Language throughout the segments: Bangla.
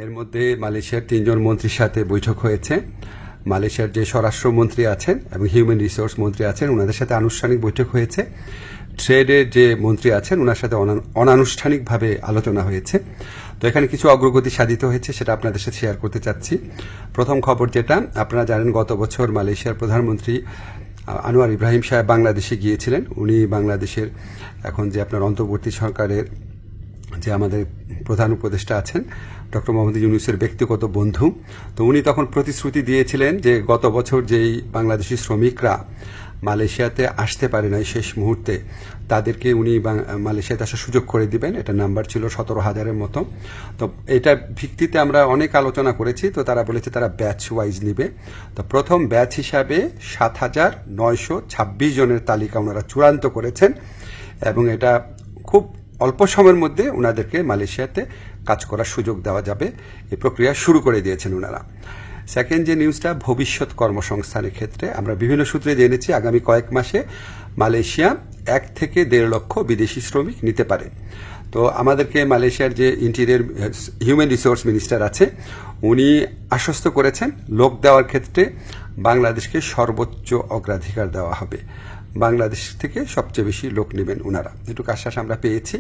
এর মধ্যে মালয়েশিয়ার ৩ জন মন্ত্রীর সাথে বৈঠক হয়েছে। মালয়েশিয়ার যে স্বরাষ্ট্রমন্ত্রী আছেন এবং হিউম্যান রিসোর্স মন্ত্রী আছেন ওনাদের সাথে আনুষ্ঠানিক বৈঠক হয়েছে। ট্রেডের যে মন্ত্রী আছেন ওনার সাথে অনানুষ্ঠানিকভাবে আলোচনা হয়েছে। তো এখানে কিছু অগ্রগতি সাধিত হয়েছে, সেটা আপনাদের সাথে শেয়ার করতে চাচ্ছি। প্রথম খবর যেটা আপনারা জানেন, গত বছর মালয়েশিয়ার প্রধানমন্ত্রী আনোয়ার ইব্রাহিম সাহেব বাংলাদেশে গিয়েছিলেন। উনি বাংলাদেশের এখন যে আপনার অন্তর্বর্তী সরকারের যে আমাদের প্রধান উপদেষ্টা আছেন ডক্টর মোহাম্মদ ইউনূসের ব্যক্তিগত বন্ধু। তো উনি তখন প্রতিশ্রুতি দিয়েছিলেন যে গত বছর যেই বাংলাদেশি শ্রমিকরা মালয়েশিয়াতে আসতে পারে নাই শেষ মুহূর্তে, তাদেরকে উনি মালয়েশিয়াতে আসার সুযোগ করে দিবেন। এটা নাম্বার ছিল 17,000-এর মতো। তো এটার ভিত্তিতে আমরা অনেক আলোচনা করেছি। তো তারা বলেছে তারা ব্যাচ ওয়াইজ নিবে। তো প্রথম ব্যাচ হিসাবে 7,926 জনের তালিকা ওনারা চূড়ান্ত করেছেন এবং এটা খুব অল্প সময়ের মধ্যে ওনাদেরকে মালয়েশিয়াতে কাজ করার সুযোগ দেওয়া যাবে, এই প্রক্রিয়া শুরু করে দিয়েছেন ওনারা। সেকেন্ড যে নিউজটা, ভবিষ্যৎ কর্মসংস্থানের ক্ষেত্রে আমরা বিভিন্ন সূত্রে জেনেছি আগামী কয়েক মাসে মালয়েশিয়া 1 থেকে 1.5 লক্ষ বিদেশি শ্রমিক নিতে পারে। তো আমাদেরকে মালয়েশিয়ার যে ইন্টেরিয়র হিউম্যান রিসোর্স মিনিস্টার আছে উনি আশ্বস্ত করেছেন লোক দেওয়ার ক্ষেত্রে বাংলাদেশকে সর্বোচ্চ অগ্রাধিকার দেওয়া হবে। বাংলাদেশ থেকে সবচেয়ে বেশি লোক নেবেন ওনারা, এটুকু আশ্বাস আমরা পেয়েছি।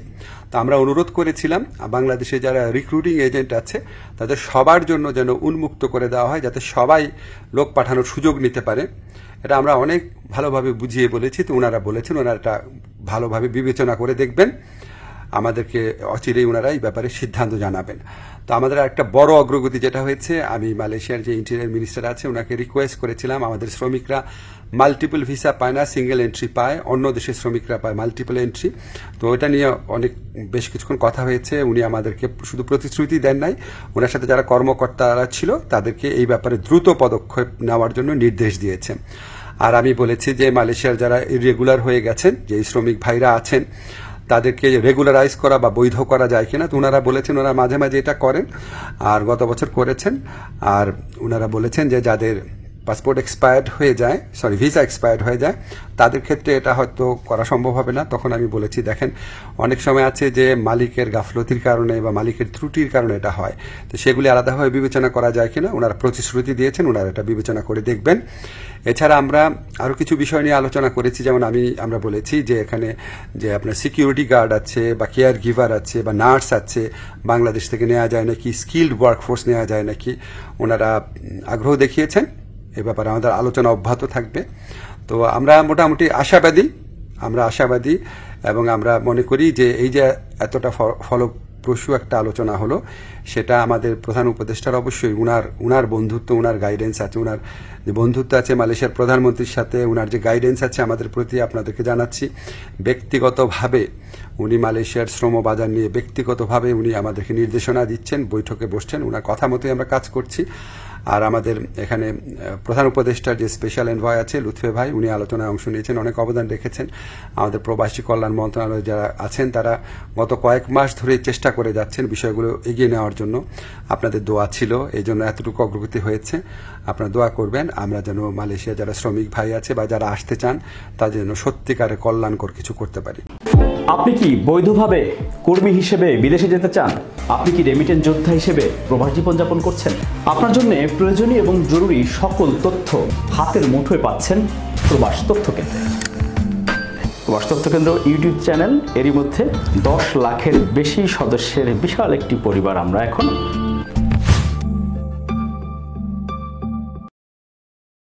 তো আমরা অনুরোধ করেছিলাম বাংলাদেশে যারা রিক্রুটিং এজেন্ট আছে তাদের সবার জন্য যেন উন্মুক্ত করে দেওয়া হয়, যাতে সবাই লোক পাঠানোর সুযোগ নিতে পারে। এটা আমরা অনেক ভালোভাবে বুঝিয়ে বলেছি। তো ওনারা বলেছেন ওনারা এটা ভালোভাবে বিবেচনা করে দেখবেন, আমাদেরকে অচিরেই ওনারা এই ব্যাপারে সিদ্ধান্ত জানাবেন। তো আমাদের একটা বড় অগ্রগতি যেটা হয়েছে, আমি মালয়েশিয়ার যে ইন্টেরিয়র মিনিস্টার আছে ওনাকে রিকোয়েস্ট করেছিলাম, আমাদের শ্রমিকরা মাল্টিপল ভিসা পায় না, সিঙ্গেল এন্ট্রি পায়, অন্য দেশের শ্রমিকরা পায় মাল্টিপল এন্ট্রি। তো ওটা নিয়ে বেশ কিছুক্ষণ কথা হয়েছে। উনি আমাদেরকে শুধু প্রতিশ্রুতি দেন নাই, ওনার সাথে যারা কর্মকর্তারা ছিল তাদেরকে এই ব্যাপারে দ্রুত পদক্ষেপ নেওয়ার জন্য নির্দেশ দিয়েছেন। আর আমি বলেছি যে মালয়েশিয়ার যারা ইরেগুলার হয়ে গেছেন, যে শ্রমিক ভাইরা আছেন তাদেরকে রেগুলারাইজ করা বা বৈধ করা যায় কিনা। তো ওনারা বলেছেন ওনারা মাঝে মাঝে এটা করেন, আর গত বছর করেছেন। আর ওনারা বলেছেন যে যাদের পাসপোর্ট এক্সপায়ার্ড হয়ে যায়, ভিসা এক্সপায়ার্ড হয়ে যায়, তাদের ক্ষেত্রে এটা হয়তো করা সম্ভব হবে না। তখন আমি বলেছি দেখেন অনেক সময় আছে যে মালিকের গাফলতির কারণে বা মালিকের ত্রুটির কারণে এটা হয়, তো সেগুলি আলাদাভাবে বিবেচনা করা যায় কিনা। ওনারা প্রতিশ্রুতি দিয়েছেন, ওনারা এটা বিবেচনা করে দেখবেন। এছাড়া আমরা আরও কিছু বিষয় নিয়ে আলোচনা করেছি, যেমন আমরা বলেছি যে এখানে যে আপনার সিকিউরিটি গার্ড আছে বা কেয়ার গিভার আছে বা নার্স আছে, বাংলাদেশ থেকে নেওয়া যায় নাকি, স্কিল্ড ওয়ার্কফোর্স নেওয়া যায় নাকি। ওনারা আগ্রহ দেখিয়েছেন, এ ব্যাপারে আমাদের আলোচনা অব্যাহত থাকবে। তো আমরা মোটামুটি আশাবাদী এবং আমরা মনে করি যে এই যে এতটা ফলপ্রসূ একটা আলোচনা হলো, সেটা আমাদের প্রধান উপদেষ্টার অবশ্যই উনার বন্ধুত্ব, উনার গাইডেন্স আছে, উনার যে বন্ধুত্ব আছে মালয়েশিয়ার প্রধানমন্ত্রীর সাথে, উনার যে গাইডেন্স আছে আমাদের প্রতি, আপনাদেরকে জানাচ্ছি ব্যক্তিগতভাবে উনি মালয়েশিয়ার শ্রম বাজার নিয়ে ব্যক্তিগতভাবে উনি আমাদেরকে নির্দেশনা দিচ্ছেন, বৈঠকে বসছেন, ওনার কথা মতোই আমরা কাজ করছি। আর আমাদের এখানে প্রধান উপদেষ্টার যে স্পেশাল এনভয় আছে লুৎফে ভাই, উনি আলোচনায় অংশ নিয়েছেন, অনেক অবদান রেখেছেন। আমাদের প্রবাসী কল্যাণ মন্ত্রণালয়ে যারা আছেন তারা গত কয়েক মাস ধরে চেষ্টা করে যাচ্ছেন বিষয়গুলো এগিয়ে নেওয়ার জন্য। আপনাদের দোয়া ছিল, এই জন্য এতটুকু অগ্রগতি হয়েছে। আপনারা দোয়া করবেন আমরা যেন মালয়েশিয়া যারা শ্রমিক ভাই আছে বা যারা আসতে চান তাদের যেন সত্যিকারে কল্যাণকর কিছু করতে পারি। আপনি কি বৈধভাবে কর্মী হিসেবে বিদেশে যেতে চান? আপনি কি রেমিটেন্স যোদ্ধা হিসেবে প্রবাস জীবনযাপন করছেন? আপনার জন্য প্রয়োজনীয় এবং জরুরি সকল তথ্য হাতের মুঠোয় পাচ্ছেন প্রবাস তথ্য কেন্দ্রে। প্রবাস তথ্য কেন্দ্র ইউটিউব চ্যানেল, এরই মধ্যে 10 লাখের বেশি সদস্যের বিশাল একটি পরিবার আমরা এখন